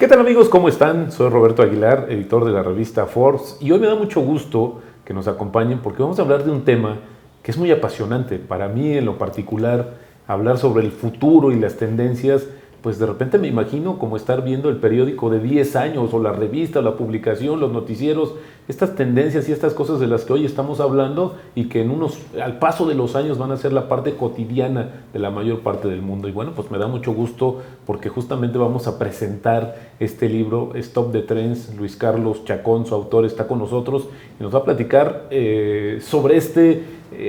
¿Qué tal amigos? ¿Cómo están? Soy Roberto Aguilar, editor de la revista Forbes, y hoy me da mucho gusto que nos acompañen porque vamos a hablar de un tema que es muy apasionante. Para mí en lo particular, hablar sobre el futuro y las tendencias, pues de repente me imagino como estar viendo el periódico de 10 años o la revista, o la publicación, los noticieros, estas tendencias y estas cosas de las que hoy estamos hablando y que al paso de los años van a ser la parte cotidiana de la mayor parte del mundo. Y bueno, pues me da mucho gusto porque justamente vamos a presentar este libro, Stop the Trends. Luis Carlos Chacón, su autor, está con nosotros y nos va a platicar sobre este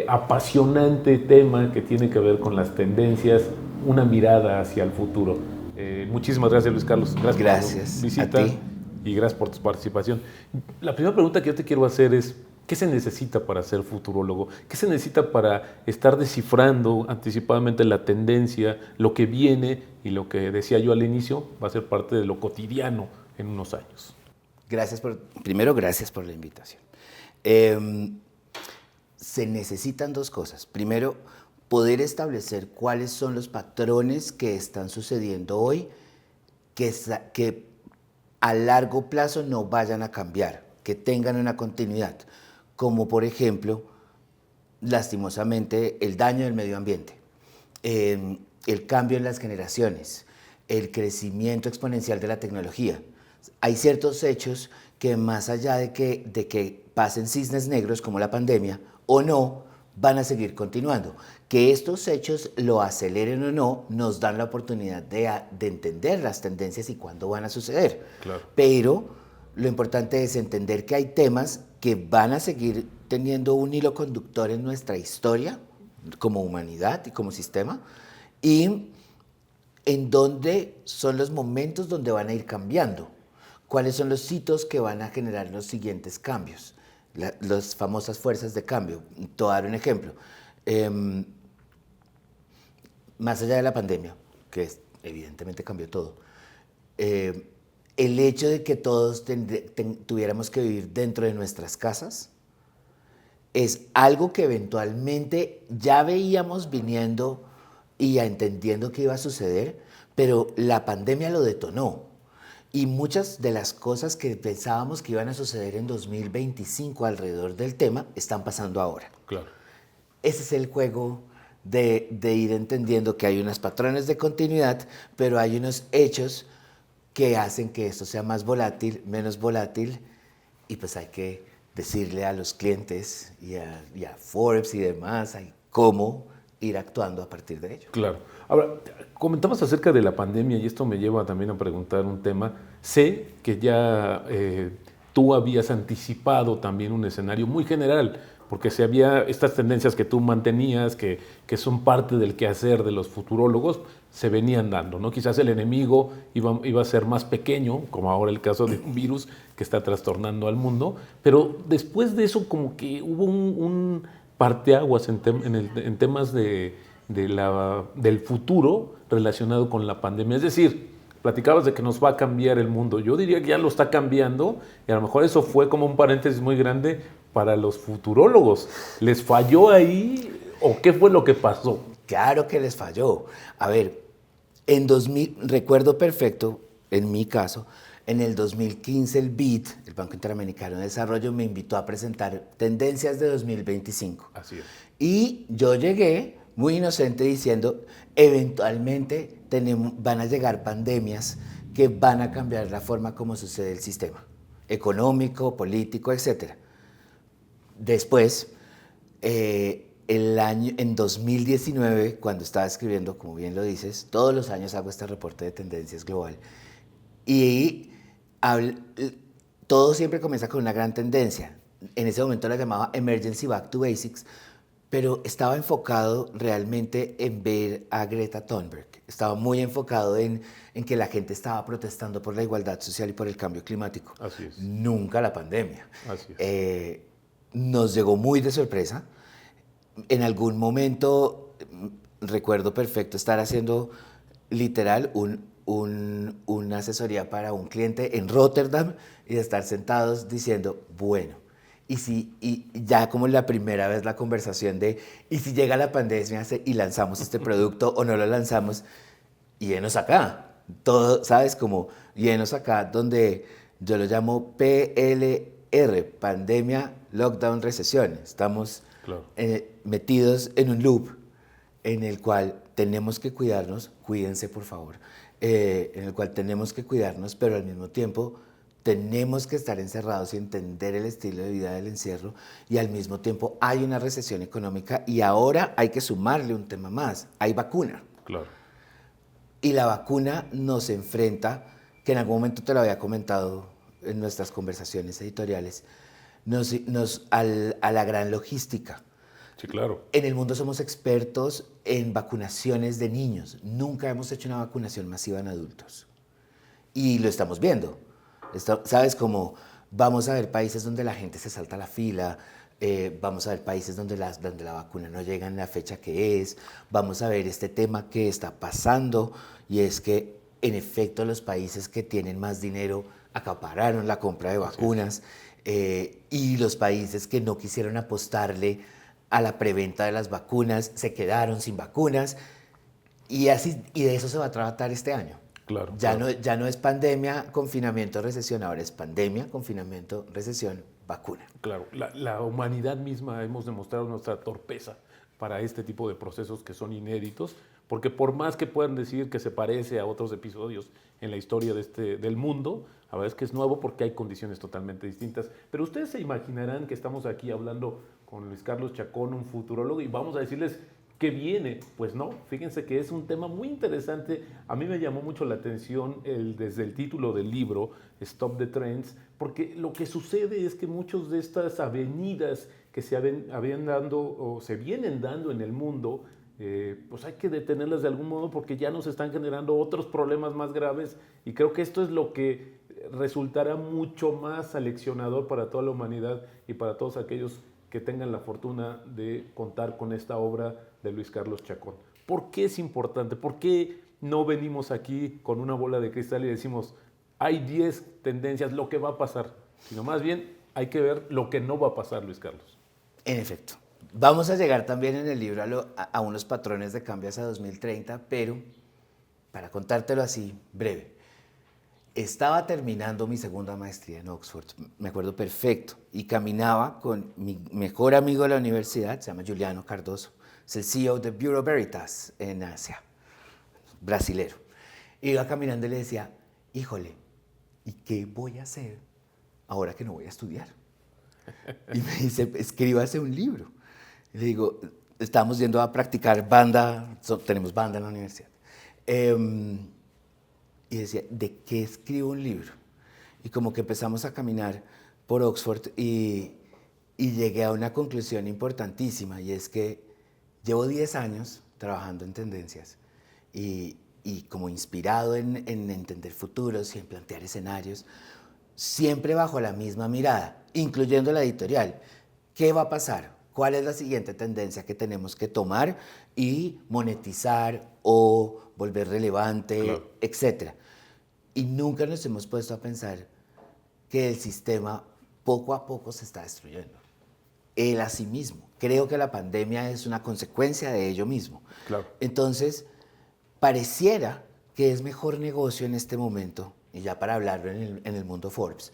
apasionante tema que tiene que ver con las tendencias, una mirada hacia el futuro. Muchísimas gracias, Luis Carlos. Gracias por tu visita a ti. Y gracias por tu participación. La primera pregunta que yo te quiero hacer es, ¿qué se necesita para ser futurólogo? ¿Qué se necesita para estar descifrando anticipadamente la tendencia, lo que viene y lo que decía yo al inicio va a ser parte de lo cotidiano en unos años? Primero, gracias por la invitación. Se necesitan dos cosas. Primero, poder establecer cuáles son los patrones que están sucediendo hoy que a largo plazo no vayan a cambiar, que tengan una continuidad, como por ejemplo, lastimosamente, el daño del medio ambiente, el cambio en las generaciones, el crecimiento exponencial de la tecnología. Hay ciertos hechos que más allá de que pasen cisnes negros como la pandemia o no, van a seguir continuando. Que estos hechos lo aceleren o no, nos dan la oportunidad de entender las tendencias y cuándo van a suceder. Claro. Pero lo importante es entender que hay temas que van a seguir teniendo un hilo conductor en nuestra historia, como humanidad y como sistema, y en dónde son los momentos donde van a ir cambiando, cuáles son los hitos que van a generar los siguientes cambios. Las famosas fuerzas de cambio. Te voy a dar un ejemplo. Más allá de la pandemia, que evidentemente cambió todo, el hecho de que todos tuviéramos que vivir dentro de nuestras casas es algo que eventualmente ya veíamos viniendo y ya entendiendo que iba a suceder, pero la pandemia lo detonó. Y muchas de las cosas que pensábamos que iban a suceder en 2025 alrededor del tema están pasando ahora. Claro. Ese es el juego de ir entendiendo que hay unos patrones de continuidad, pero hay unos hechos que hacen que esto sea más volátil, menos volátil, y pues hay que decirle a los clientes y a Forbes y demás cómo ir actuando a partir de ello. Claro. Ahora, comentabas acerca de la pandemia y esto me lleva también a preguntar un tema. Sé que ya tú habías anticipado también un escenario muy general, porque si había estas tendencias que tú mantenías, que son parte del quehacer de los futurólogos, se venían dando, ¿no? Quizás el enemigo iba a ser más pequeño, como ahora el caso de un virus que está trastornando al mundo, pero después de eso como que hubo un parteaguas en temas del futuro relacionado con la pandemia. Es decir, platicabas de que nos va a cambiar el mundo. Yo diría que ya lo está cambiando y a lo mejor eso fue como un paréntesis muy grande para los futurólogos. ¿Les falló ahí o qué fue lo que pasó? Claro que les falló. A ver, recuerdo perfecto, en mi caso, en el 2015 el BID, el Banco Interamericano de Desarrollo, me invitó a presentar tendencias de 2025. Así es. Y yo llegué muy inocente diciendo, eventualmente van a llegar pandemias que van a cambiar la forma como sucede el sistema económico, político, etc. Después, en 2019, cuando estaba escribiendo, como bien lo dices, todos los años hago este reporte de tendencias global y todo siempre comienza con una gran tendencia. En ese momento la llamaba Emergency Back to Basics, pero estaba enfocado realmente en ver a Greta Thunberg. Estaba muy enfocado en que la gente estaba protestando por la igualdad social y por el cambio climático. Así es. Nunca la pandemia. Así es. Nos llegó muy de sorpresa. En algún momento, recuerdo perfecto estar haciendo literal una asesoría para un cliente en Rotterdam y de estar sentados diciendo, bueno, y ya como la primera vez la conversación de, ¿y si llega la pandemia y lanzamos este producto o no lo lanzamos? Y venos acá. todo, ¿sabes? Como llenos acá, donde yo lo llamo PLR, pandemia, lockdown, recesión. Estamos Claro. metidos en un loop en el cual tenemos que cuidarnos, cuídense por favor, en el cual tenemos que cuidarnos, pero al mismo tiempo tenemos que estar encerrados y entender el estilo de vida del encierro, y al mismo tiempo hay una recesión económica y ahora hay que sumarle un tema más, hay vacuna. Claro. Y la vacuna nos enfrenta, que en algún momento te lo había comentado en nuestras conversaciones editoriales, a la gran logística. Sí, claro. En el mundo somos expertos en vacunaciones de niños. Nunca hemos hecho una vacunación masiva en adultos. Y lo estamos viendo. ¿Sabes? Como vamos a ver países donde la gente se salta la fila, vamos a ver países donde la vacuna no llega en la fecha que es, vamos a ver este tema que está pasando, y es que en efecto los países que tienen más dinero acapararon la compra de vacunas, y los países que no quisieron apostarle a la preventa de las vacunas se quedaron sin vacunas, y de eso se va a tratar este año. Claro, Ya, claro. no, ya no es pandemia, confinamiento, recesión, ahora es pandemia, confinamiento, recesión, vacuna. Claro, la humanidad misma hemos demostrado nuestra torpeza para este tipo de procesos que son inéditos, porque por más que puedan decir que se parece a otros episodios en la historia del mundo, la verdad es que es nuevo porque hay condiciones totalmente distintas. Pero ustedes se imaginarán que estamos aquí hablando con Luis Carlos Chacón, un futurólogo, y vamos a decirles ¿qué viene? Pues no, fíjense que es un tema muy interesante. A mí me llamó mucho la atención desde el título del libro, Stop the Trends, porque lo que sucede es que muchas de estas avenidas que habían dando o se vienen dando en el mundo, pues hay que detenerlas de algún modo porque ya nos están generando otros problemas más graves, y creo que esto es lo que resultará mucho más aleccionador para toda la humanidad y para todos aquellos que tengan la fortuna de contar con esta obra de Luis Carlos Chacón. ¿Por qué es importante? ¿Por qué no venimos aquí con una bola de cristal y decimos, hay 10 tendencias, lo que va a pasar? Sino más bien hay que ver lo que no va a pasar, Luis Carlos. En efecto. Vamos a llegar también en el libro a unos patrones de cambio hacia 2030, pero para contártelo así, breve. Estaba terminando mi segunda maestría en Oxford, me acuerdo perfecto, y caminaba con mi mejor amigo de la universidad, se llama Juliano Cardoso, es el CEO de Bureau Veritas en Asia, brasilero. Iba caminando y le decía, híjole, ¿y qué voy a hacer ahora que no voy a estudiar? Y me dice, escríbase un libro. Y le digo, estamos yendo a practicar banda, tenemos banda en la universidad. Y decía, ¿de qué escribo un libro? Y como que empezamos a caminar por Oxford y llegué a una conclusión importantísima, y es que llevo 10 años trabajando en tendencias y como inspirado en entender futuros y en plantear escenarios, siempre bajo la misma mirada, incluyendo la editorial. ¿Qué va a pasar? ¿Cuál es la siguiente tendencia que tenemos que tomar y monetizar o volver relevante, Claro, etcétera? Y nunca nos hemos puesto a pensar que el sistema poco a poco se está destruyendo. Él a sí mismo. Creo que la pandemia es una consecuencia de ello mismo. claro. Entonces, pareciera que es mejor negocio en este momento, y ya para hablarlo en el mundo Forbes,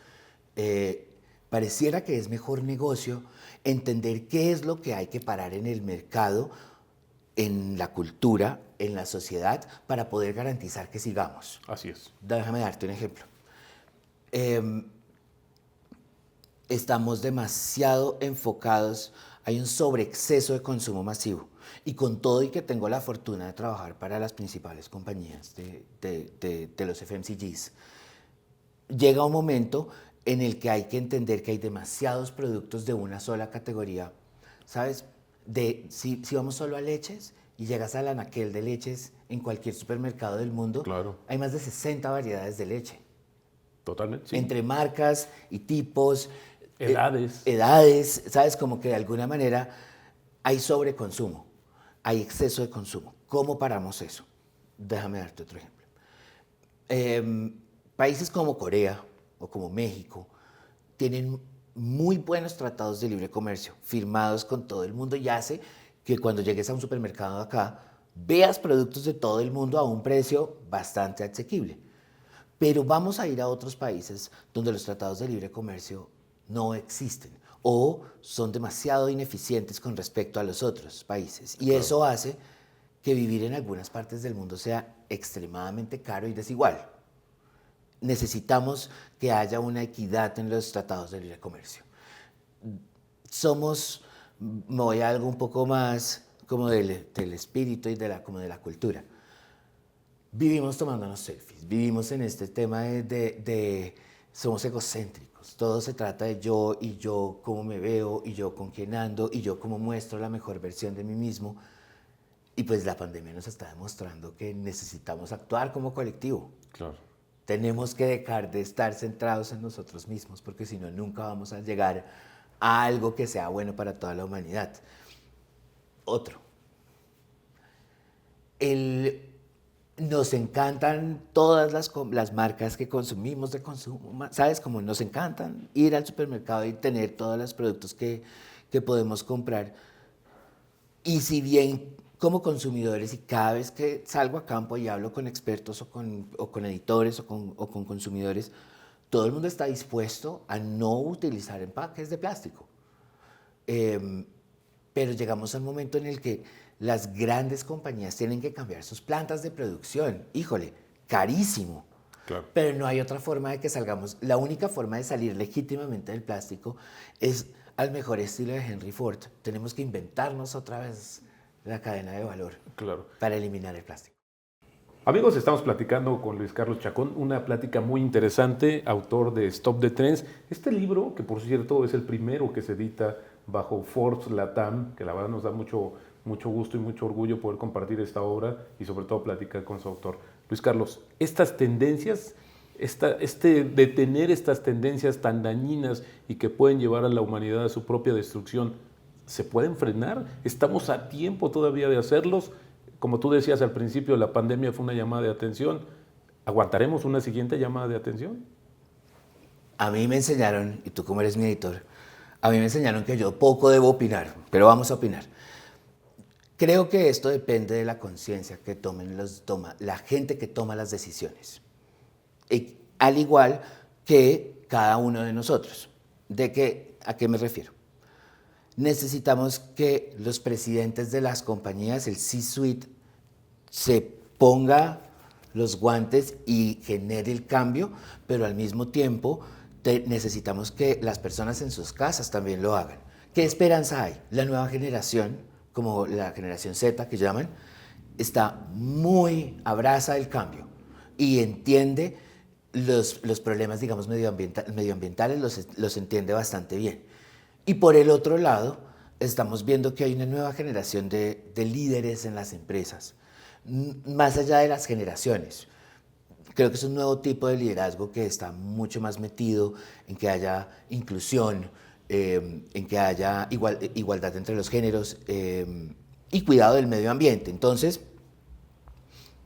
pareciera que es mejor negocio entender qué es lo que hay que parar en el mercado, en la cultura, en la sociedad, para poder garantizar que sigamos. Así es. Déjame darte un ejemplo. Estamos demasiado enfocados, hay un sobreexceso de consumo masivo. Y con todo y que tengo la fortuna de trabajar para las principales compañías de los FMCGs, llega un momento en el que hay que entender que hay demasiados productos de una sola categoría. ¿Sabes? Si vamos solo a leches y llegas al anaquel de leches en cualquier supermercado del mundo, Claro. hay más de 60 variedades de leche. Totalmente, sí. Entre marcas y tipos. Edades. Edades, ¿sabes? Como que de alguna manera hay sobreconsumo, hay exceso de consumo. ¿Cómo paramos eso? Déjame darte otro ejemplo. Países como Corea o como México tienen muy buenos tratados de libre comercio firmados con todo el mundo, y hace que cuando llegues a un supermercado de acá veas productos de todo el mundo a un precio bastante asequible. Pero vamos a ir a otros países donde los tratados de libre comercio no existen o son demasiado ineficientes con respecto a los otros países. Y Claro. eso hace que vivir en algunas partes del mundo sea extremadamente caro y desigual. Necesitamos que haya una equidad en los tratados de libre comercio. Me voy a algo un poco más como del espíritu y como de la cultura. Vivimos tomándonos selfies, vivimos en este tema somos egocéntricos, todo se trata de yo y yo cómo me veo y yo con quién ando y yo cómo muestro la mejor versión de mí mismo. Y pues la pandemia nos está demostrando que necesitamos actuar como colectivo. Claro. Tenemos que dejar de estar centrados en nosotros mismos porque si no nunca vamos a llegar a algo que sea bueno para toda la humanidad. Otro. Nos encantan todas las marcas que consumimos de consumo, ¿sabes? Como nos encantan ir al supermercado y tener todos los productos que podemos comprar. Y si bien como consumidores y cada vez que salgo a campo y hablo con expertos o con editores o con consumidores, todo el mundo está dispuesto a no utilizar empaques de plástico. Pero llegamos al momento en el que las grandes compañías tienen que cambiar sus plantas de producción. Híjole, carísimo. Claro. Pero no hay otra forma de que salgamos. La única forma de salir legítimamente del plástico es al mejor estilo de Henry Ford. Tenemos que inventarnos otra vez la cadena de valor Claro. para eliminar el plástico. Amigos, estamos platicando con Luis Carlos Chacón, una plática muy interesante, autor de Stop the Trends. Este libro, que por cierto es el primero que se edita bajo Forbes Latam, que la verdad nos da mucho gusto y mucho orgullo poder compartir esta obra y sobre todo platicar con su autor. Luis Carlos, estas tendencias, detener estas tendencias tan dañinas y que pueden llevar a la humanidad a su propia destrucción, ¿se pueden frenar? ¿Estamos a tiempo todavía de hacerlos? Como tú decías al principio, la pandemia fue una llamada de atención. ¿Aguantaremos una siguiente llamada de atención? A mí me enseñaron, y tú como eres mi editor, a mí me enseñaron que yo poco debo opinar, pero vamos a opinar. Creo que esto depende de la conciencia que la gente que toma las decisiones. Y, al igual que cada uno de nosotros. ¿A qué me refiero? Necesitamos que los presidentes de las compañías, el C-Suite, se ponga los guantes y genere el cambio, pero al mismo tiempo necesitamos que las personas en sus casas también lo hagan. ¿Qué esperanza hay? La nueva generación, como la generación Z que llaman, abraza el cambio y entiende los problemas, digamos, medioambientales, los entiende bastante bien. Y por el otro lado, estamos viendo que hay una nueva generación de líderes en las empresas, más allá de las generaciones. Creo que es un nuevo tipo de liderazgo que está mucho más metido en que haya inclusión, en que haya igualdad entre los géneros y cuidado del medio ambiente. Entonces,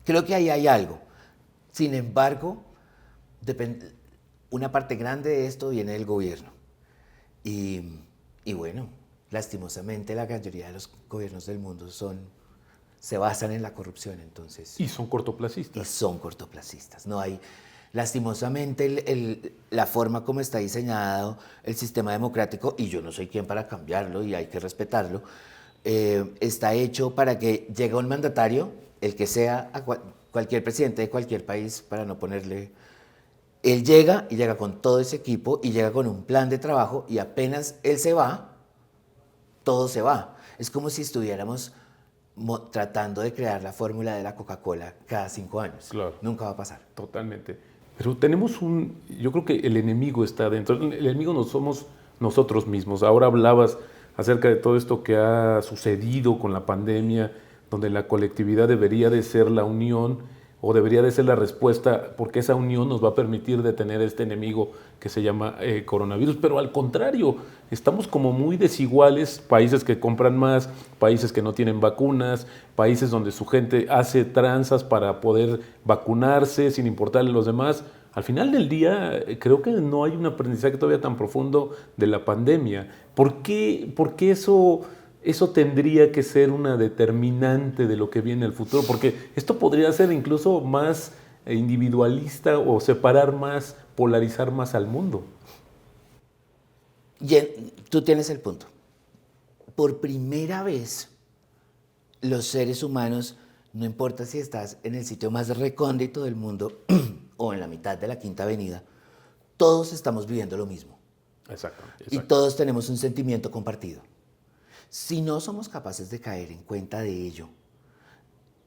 creo que ahí hay algo. Sin embargo, una parte grande de esto viene del gobierno. Y bueno, lastimosamente la mayoría de los gobiernos del mundo se basan en la corrupción, entonces. Y son cortoplacistas. No hay, lastimosamente, la forma como está diseñado el sistema democrático, y yo no soy quien para cambiarlo y hay que respetarlo, está hecho para que llegue un mandatario, el que sea, cualquier presidente de cualquier país, para no ponerle. Él llega y llega con todo ese equipo y llega con un plan de trabajo y apenas él se va, todo se va. Es como si estuviéramos tratando de crear la fórmula de la Coca-Cola cada 5 años. Claro. Nunca va a pasar. Totalmente. Pero yo creo que el enemigo está dentro. El enemigo no somos nosotros mismos. Ahora hablabas acerca de todo esto que ha sucedido con la pandemia, donde la colectividad debería de ser la unión o debería de ser la respuesta, porque esa unión nos va a permitir detener este enemigo que se llama coronavirus. Pero al contrario, estamos como muy desiguales, países que compran más, países que no tienen vacunas, países donde su gente hace tranzas para poder vacunarse sin importarle a los demás. Al final del día, creo que no hay un aprendizaje todavía tan profundo de la pandemia. ¿Por qué eso eso tendría que ser una determinante de lo que viene en el futuro, porque esto podría ser incluso más individualista o separar más, polarizar más al mundo. Tú tienes el punto. Por primera vez, los seres humanos, no importa si estás en el sitio más recóndito del mundo o en la mitad de la Quinta Avenida, todos estamos viviendo lo mismo. Exacto. Y todos tenemos un sentimiento compartido. Si no somos capaces de caer en cuenta de ello,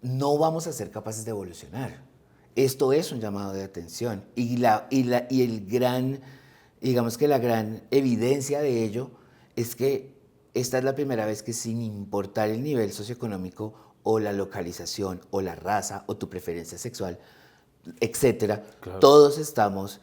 no vamos a ser capaces de evolucionar. Esto es un llamado de atención. Digamos que la gran evidencia de ello es que esta es la primera vez que, sin importar el nivel socioeconómico o la localización o la raza o tu preferencia sexual, etcétera, claro, todos estamos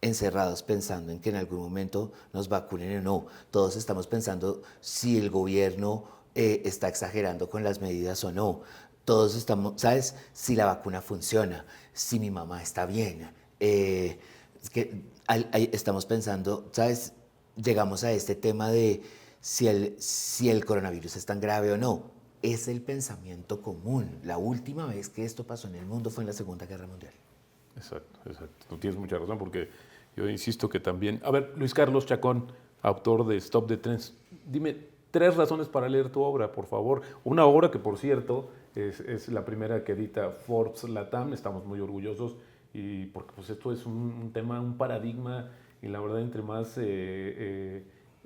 encerrados pensando en que en algún momento nos vacunen o no. Todos estamos pensando si el gobierno está exagerando con las medidas o no. Todos estamos, ¿sabes? Si la vacuna funciona, si mi mamá está bien. Estamos pensando, ¿sabes? Llegamos a este tema de si el coronavirus es tan grave o no. Es el pensamiento común. La última vez que esto pasó en el mundo fue en la Segunda Guerra Mundial. Exacto. Tú tienes mucha razón, porque yo insisto que también... A ver, Luis Carlos Chacón, autor de Stop the Trends, dime 3 razones para leer tu obra, por favor. Una obra que, por cierto, es la primera que edita Forbes Latam. Estamos muy orgullosos, y porque pues esto es un tema, un paradigma, y la verdad, entre más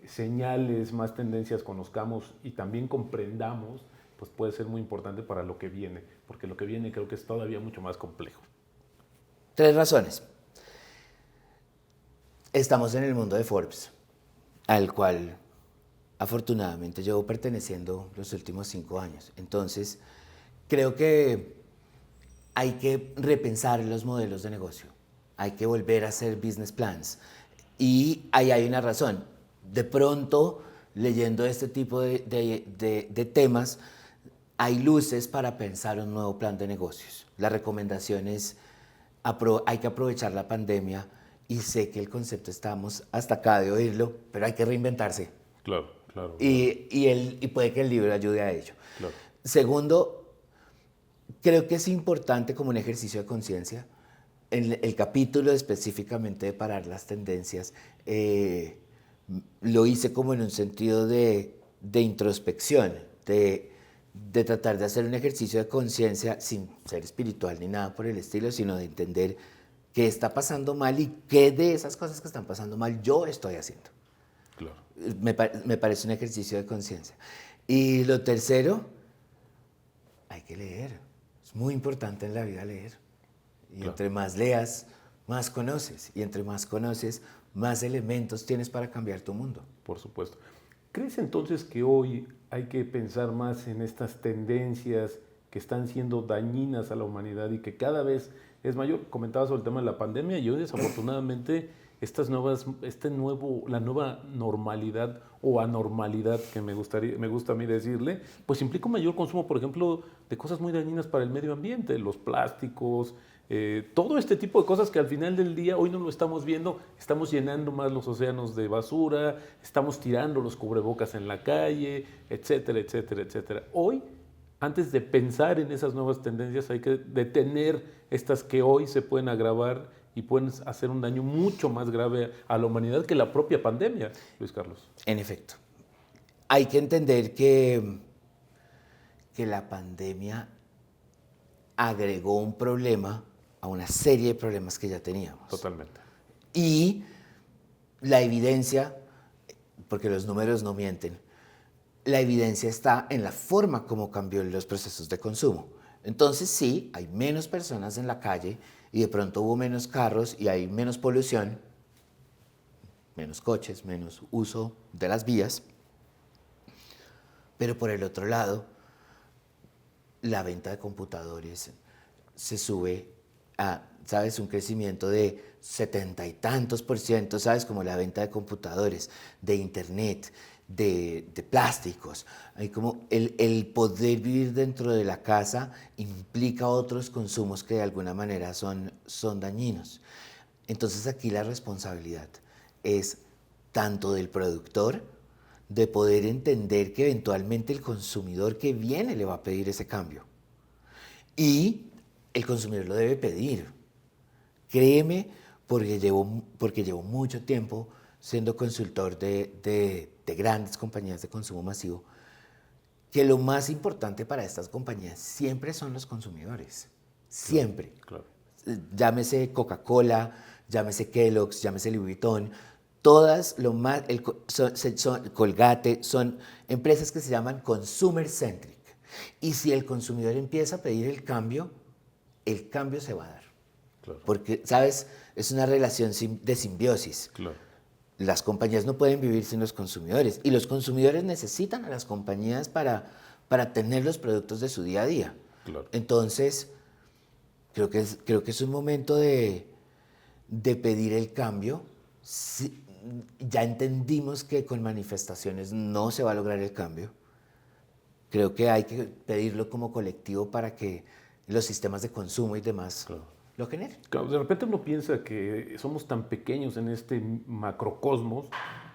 señales, más tendencias conozcamos y también comprendamos, pues puede ser muy importante para lo que viene, porque lo que viene creo que es todavía mucho más complejo. 3 razones. Estamos en el mundo de Forbes, al cual afortunadamente llevo perteneciendo los últimos 5 años. Entonces, creo que hay que repensar los modelos de negocio. Hay que volver a hacer business plans. Y ahí hay una razón. De pronto, leyendo este tipo de temas, hay luces para pensar un nuevo plan de negocios. La recomendación es, hay que aprovechar la pandemia, y sé que el concepto estamos hasta acá de oírlo, pero hay que reinventarse. Claro. Y puede que el libro ayude a ello. Claro. Segundo, creo que es importante como un ejercicio de conciencia. En el capítulo específicamente de parar las tendencias, lo hice como en un sentido de introspección, de tratar de hacer un ejercicio de conciencia sin ser espiritual ni nada por el estilo, sino de entender qué está pasando mal y qué de esas cosas que están pasando mal yo estoy haciendo. Claro. Me parece un ejercicio de conciencia. Y lo tercero, hay que leer. Es muy importante en la vida leer. Y claro, entre más leas, más conoces. Y entre más conoces, más elementos tienes para cambiar tu mundo. Por supuesto. ¿Crees entonces que hoy hay que pensar más en estas tendencias que están siendo dañinas a la humanidad y que cada vez es mayor? Comentabas sobre el tema de la pandemia, y hoy desafortunadamente la nueva normalidad o anormalidad, que me gusta a mí decirle, pues implica un mayor consumo, por ejemplo, de cosas muy dañinas para el medio ambiente, los plásticos, todo este tipo de cosas que al final del día hoy no lo estamos viendo. Estamos llenando más los océanos de basura, estamos tirando los cubrebocas en la calle, etcétera, etcétera, etcétera. Hoy, antes de pensar en esas nuevas tendencias, hay que detener estas que hoy se pueden agravar y pueden hacer un daño mucho más grave a la humanidad que la propia pandemia, Luis Carlos. En efecto. Hay que entender que la pandemia agregó un problema a una serie de problemas que ya teníamos. Totalmente. Y la evidencia, porque los números no mienten, la evidencia está en la forma como cambió los procesos de consumo. Entonces sí, hay menos personas en la calle y de pronto hubo menos carros y hay menos polución, menos coches, menos uso de las vías. Pero por el otro lado, la venta de computadores se sube a, ¿sabes?, un crecimiento de 70 y tantos %, ¿sabes?, como la venta de computadores, de internet, de plásticos. Hay como el poder vivir dentro de la casa implica otros consumos que de alguna manera son dañinos. Entonces aquí la responsabilidad es tanto del productor, de poder entender que eventualmente el consumidor que viene le va a pedir ese cambio. Y el consumidor lo debe pedir. Créeme, porque llevo mucho tiempo siendo consultor de grandes compañías de consumo masivo, que lo más importante para estas compañías siempre son los consumidores. Siempre. Claro. Llámese Coca-Cola, llámese Kellogg's, llámese Louis Vuitton, todas son Colgate, son empresas que se llaman consumer centric. Y si el consumidor empieza a pedir el cambio se va a dar. Claro. Porque, ¿sabes? Es una relación de simbiosis. Claro. Las compañías no pueden vivir sin los consumidores y los consumidores necesitan a las compañías para tener los productos de su día a día. Claro. Entonces, creo que es un momento de pedir el cambio. Sí, ya entendimos que con manifestaciones no se va a lograr el cambio. Creo que hay que pedirlo como colectivo para que los sistemas de consumo y demás lo generen. Claro, de repente uno piensa que somos tan pequeños en este macrocosmos,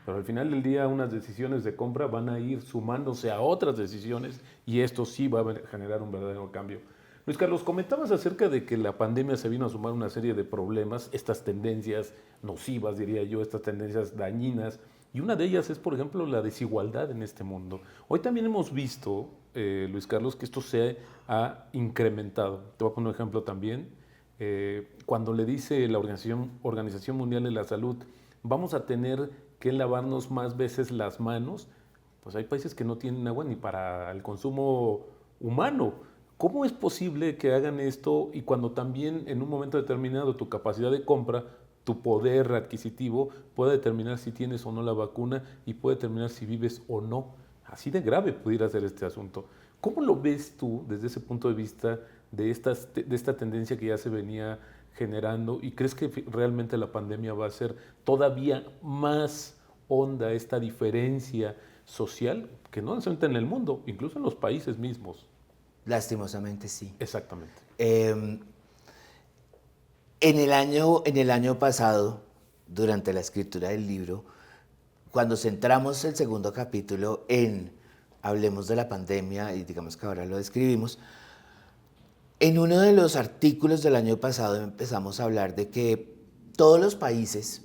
pero al final del día unas decisiones de compra van a ir sumándose a otras decisiones y esto sí va a generar un verdadero cambio. Luis Carlos, comentabas acerca de que la pandemia se vino a sumar una serie de problemas, estas tendencias nocivas, diría yo, estas tendencias dañinas, y una de ellas es, por ejemplo, la desigualdad en este mundo. Hoy también hemos visto, Luis Carlos, que esto se ha incrementado. Te voy a poner un ejemplo también. Cuando le dice la Organización Mundial de la Salud, vamos a tener que lavarnos más veces las manos, pues hay países que no tienen agua ni para el consumo humano. ¿Cómo es posible que hagan esto y cuando también en un momento determinado tu capacidad de compra, tu poder adquisitivo puede determinar si tienes o no la vacuna y puede determinar si vives o no? Así de grave pudiera ser este asunto. ¿Cómo lo ves tú desde ese punto de vista de esta tendencia que ya se venía generando? ¿Y crees que realmente la pandemia va a hacer todavía más honda esta diferencia social que no solamente en el mundo, incluso en los países mismos? Lastimosamente sí. Exactamente. En el año pasado, durante la escritura del libro, cuando centramos el segundo capítulo en hablemos de la pandemia, y digamos que ahora lo describimos, en uno de los artículos del año pasado empezamos a hablar de que todos los países,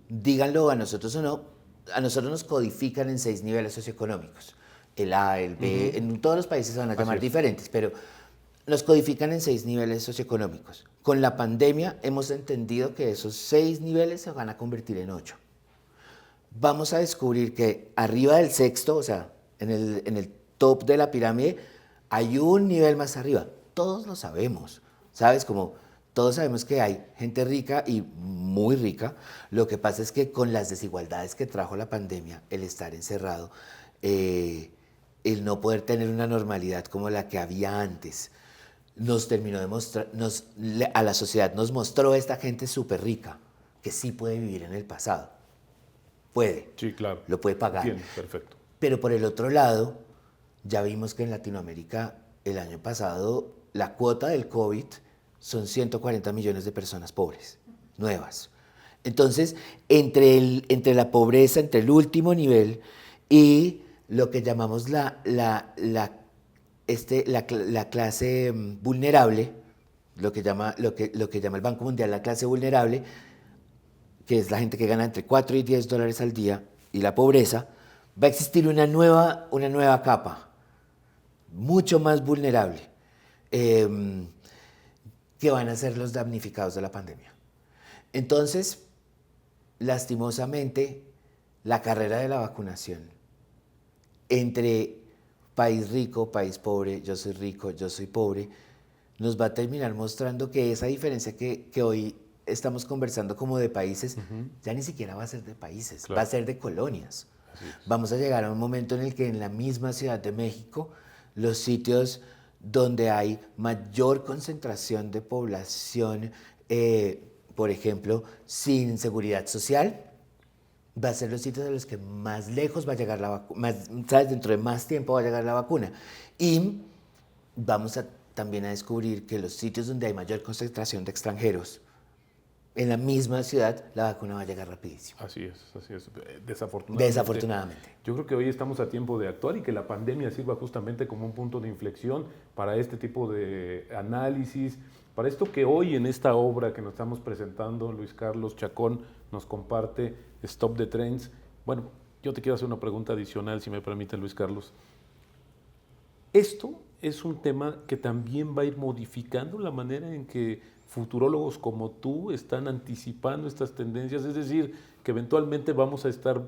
díganlo a nosotros o no, a nosotros nos codifican en 6 niveles socioeconómicos. El A, el B, en todos los países se van a llamar diferentes, pero nos codifican en 6 niveles socioeconómicos. Con la pandemia hemos entendido que esos 6 niveles se van a convertir en 8. Vamos a descubrir que arriba del sexto, o sea, en el top de la pirámide, hay un nivel más arriba. Todos lo sabemos, ¿sabes? Como todos sabemos que hay gente rica y muy rica. Lo que pasa es que con las desigualdades que trajo la pandemia, el estar encerrado, el no poder tener una normalidad como la que había antes, nos terminó de mostrar, a la sociedad nos mostró esta gente súper rica que sí puede vivir en el pasado. Puede. Sí, claro. Lo puede pagar. Entiendo, perfecto. Pero por el otro lado, ya vimos que en Latinoamérica el año pasado la cuota del COVID son 140 millones de personas pobres, nuevas. Entonces, entre la pobreza, entre el último nivel y lo que llamamos la clase vulnerable, lo que llama el Banco Mundial la clase vulnerable, que es la gente que gana entre 4 y 10 dólares al día, y la pobreza, va a existir una nueva capa, mucho más vulnerable, que van a ser los damnificados de la pandemia. Entonces, lastimosamente, la carrera de la vacunación entre país rico, país pobre, yo soy rico, yo soy pobre, nos va a terminar mostrando que esa diferencia que hoy estamos conversando como de países, ya ni siquiera va a ser de países, va a ser de colonias. Vamos a llegar a un momento en el que en la misma Ciudad de México, los sitios donde hay mayor concentración de población, por ejemplo, sin seguridad social, va a ser los sitios de los que más lejos va a llegar la vacuna, dentro de más tiempo va a llegar la vacuna. Y vamos también a descubrir que los sitios donde hay mayor concentración de extranjeros, en la misma ciudad, la vacuna va a llegar rapidísimo. Así es, desafortunadamente. Desafortunadamente. Yo creo que hoy estamos a tiempo de actuar y que la pandemia sirva justamente como un punto de inflexión para este tipo de análisis, para esto que hoy en esta obra que nos estamos presentando, Luis Carlos Chacón nos comparte, Stop the Trends. Bueno, yo te quiero hacer una pregunta adicional, si me permite, Luis Carlos. Esto es un tema que también va a ir modificando la manera en que futurólogos como tú están anticipando estas tendencias, es decir, que eventualmente vamos a estar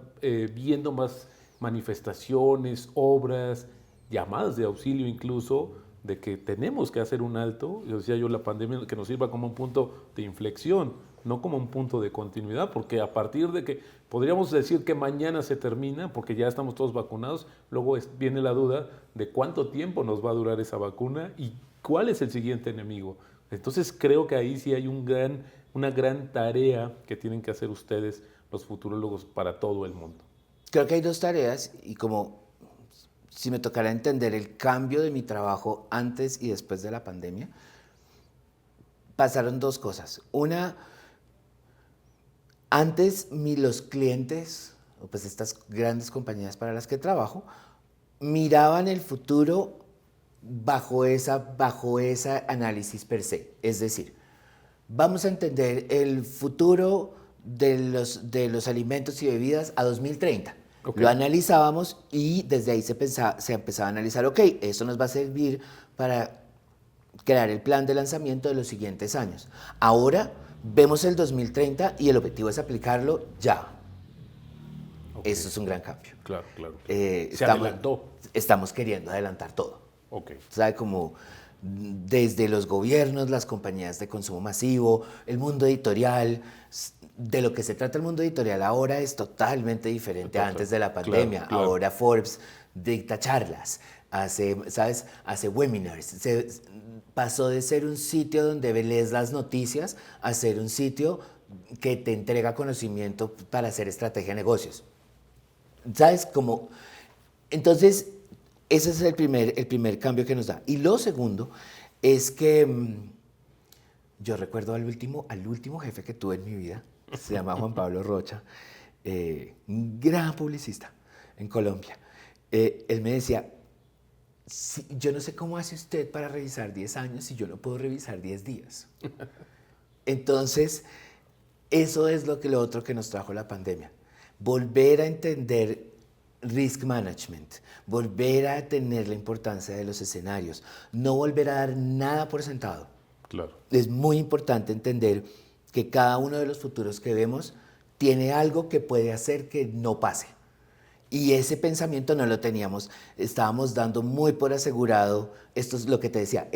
viendo más manifestaciones, obras, llamadas de auxilio incluso, de que tenemos que hacer un alto, yo decía yo, la pandemia que nos sirva como un punto de inflexión, no como un punto de continuidad, porque a partir de que podríamos decir que mañana se termina, porque ya estamos todos vacunados, luego viene la duda de cuánto tiempo nos va a durar esa vacuna y cuál es el siguiente enemigo. Entonces creo que ahí sí hay una gran tarea que tienen que hacer ustedes, los futurólogos, para todo el mundo. Creo que hay dos tareas y como si me tocara entender el cambio de mi trabajo antes y después de la pandemia, pasaron dos cosas. Una, antes los clientes, o pues estas grandes compañías para las que trabajo, miraban el futuro bajo esa análisis per se. Es decir, vamos a entender el futuro de los alimentos y bebidas a 2030. Okay. Lo analizábamos y desde ahí se empezaba a analizar, ok, eso nos va a servir para crear el plan de lanzamiento de los siguientes años. Ahora vemos el 2030 y el objetivo es aplicarlo ya. Okay. Eso es un gran cambio. Claro. Se adelantó. Estamos queriendo adelantar todo. Okay. ¿Sabe? Como desde los gobiernos, las compañías de consumo masivo, el mundo editorial. De lo que se trata el mundo editorial ahora es totalmente diferente a antes de la pandemia. Claro. Ahora Forbes dicta charlas, hace webinars. Pasó de ser un sitio donde lees las noticias a ser un sitio que te entrega conocimiento para hacer estrategia de negocios. ¿Sabes? Entonces, ese es el primer cambio que nos da. Y lo segundo es que yo recuerdo al último jefe que tuve en mi vida, se llama Juan Pablo Rocha, un gran publicista en Colombia. Él me decía, yo no sé cómo hace usted para revisar 10 años si yo no puedo revisar 10 días. Entonces, eso es lo otro que nos trajo la pandemia. Volver a entender risk management, volver a tener la importancia de los escenarios, no volver a dar nada por sentado. Claro. Es muy importante entender que cada uno de los futuros que vemos tiene algo que puede hacer que no pase. Y ese pensamiento no lo teníamos. Estábamos dando muy por asegurado, esto es lo que te decía,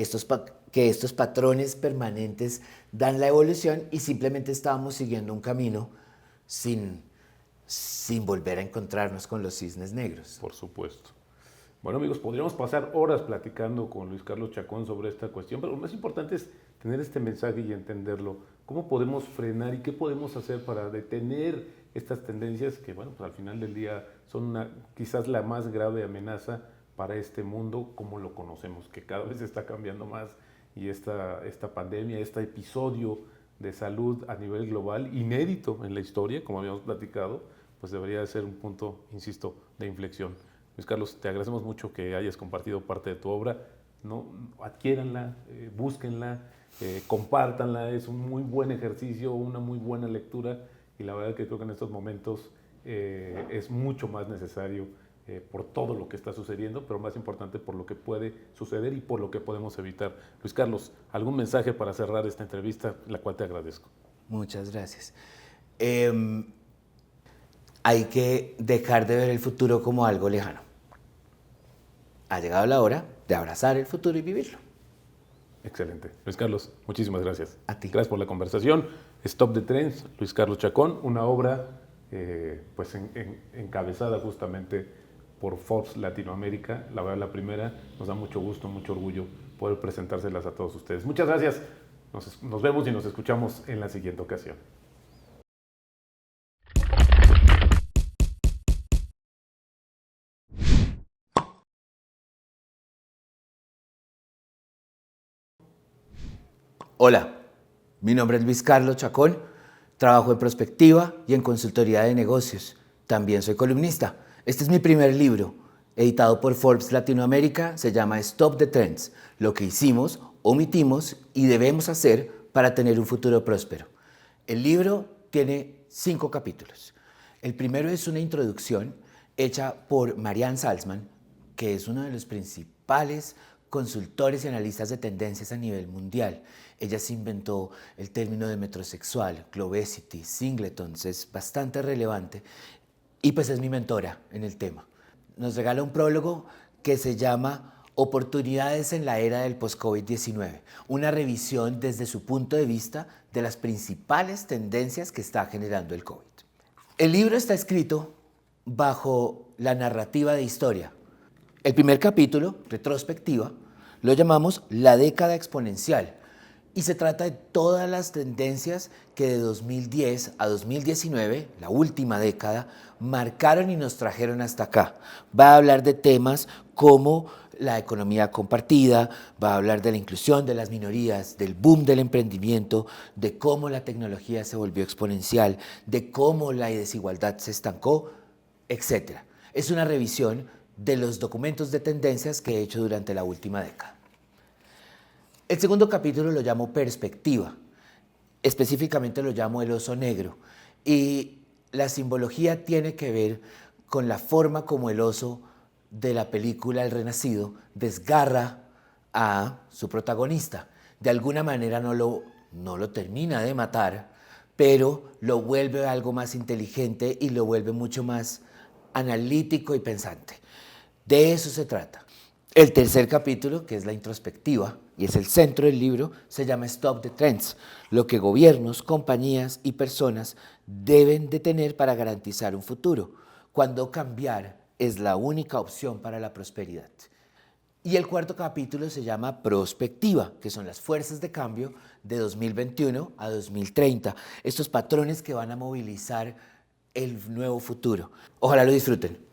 que estos patrones permanentes dan la evolución y simplemente estábamos siguiendo un camino sin volver a encontrarnos con los cisnes negros. Por supuesto. Bueno, amigos, podríamos pasar horas platicando con Luis Carlos Chacón sobre esta cuestión, pero lo más importante es tener este mensaje y entenderlo. ¿Cómo podemos frenar y qué podemos hacer para detener estas tendencias que, bueno, pues al final del día son quizás la más grave amenaza para este mundo como lo conocemos, que cada vez está cambiando más y esta pandemia, este episodio de salud a nivel global, inédito en la historia, como habíamos platicado, pues debería de ser un punto, insisto, de inflexión. Luis Carlos, te agradecemos mucho que hayas compartido parte de tu obra. No, adquiéranla, búsquenla, compártanla. Es un muy buen ejercicio, una muy buena lectura y la verdad que creo que en estos momentos es mucho más necesario por todo lo que está sucediendo, pero más importante por lo que puede suceder y por lo que podemos evitar. Luis Carlos, ¿algún mensaje para cerrar esta entrevista, la cual te agradezco? Muchas gracias. Hay que dejar de ver el futuro como algo lejano. Ha llegado la hora de abrazar el futuro y vivirlo. Excelente. Luis Carlos, muchísimas gracias. A ti. Gracias por la conversación. Stop the Trends, Luis Carlos Chacón, una obra pues encabezada justamente por Forbes Latinoamérica. La verdad, la primera. Nos da mucho gusto, mucho orgullo poder presentárselas a todos ustedes. Muchas gracias. Nos vemos y nos escuchamos en la siguiente ocasión. Hola, mi nombre es Luis Carlos Chacón. Trabajo en prospectiva y en consultoría de negocios. También soy columnista. Este es mi primer libro, editado por Forbes Latinoamérica. Se llama Stop the Trends: lo que hicimos, omitimos y debemos hacer para tener un futuro próspero. El libro tiene 5 capítulos. El primero es una introducción hecha por Marianne Salzman, que es uno de los principales consultores y analistas de tendencias a nivel mundial. Ella se inventó el término de metrosexual, globesity, singletons, es bastante relevante y pues es mi mentora en el tema. Nos regala un prólogo que se llama Oportunidades en la era del post-COVID-19, una revisión desde su punto de vista de las principales tendencias que está generando el COVID. El libro está escrito bajo la narrativa de historia. El primer capítulo, retrospectiva, lo llamamos La década exponencial y se trata de todas las tendencias que de 2010 a 2019, la última década, marcaron y nos trajeron hasta acá. Va a hablar de temas como la economía compartida, va a hablar de la inclusión de las minorías, del boom del emprendimiento, de cómo la tecnología se volvió exponencial, de cómo la desigualdad se estancó, etc. Es una revisión de los documentos de tendencias que he hecho durante la última década. El segundo capítulo lo llamo Perspectiva, específicamente lo llamo El oso negro, y la simbología tiene que ver con la forma como el oso de la película El Renacido desgarra a su protagonista. De alguna manera no lo termina de matar, pero lo vuelve algo más inteligente y lo vuelve mucho más analítico y pensante. De eso se trata. El tercer capítulo, que es la introspectiva, y es el centro del libro, se llama Stop the Trends, lo que gobiernos, compañías y personas deben de tener para garantizar un futuro, cuando cambiar es la única opción para la prosperidad. Y el cuarto capítulo se llama Prospectiva, que son las fuerzas de cambio de 2021 a 2030, estos patrones que van a movilizar el nuevo futuro. Ojalá lo disfruten.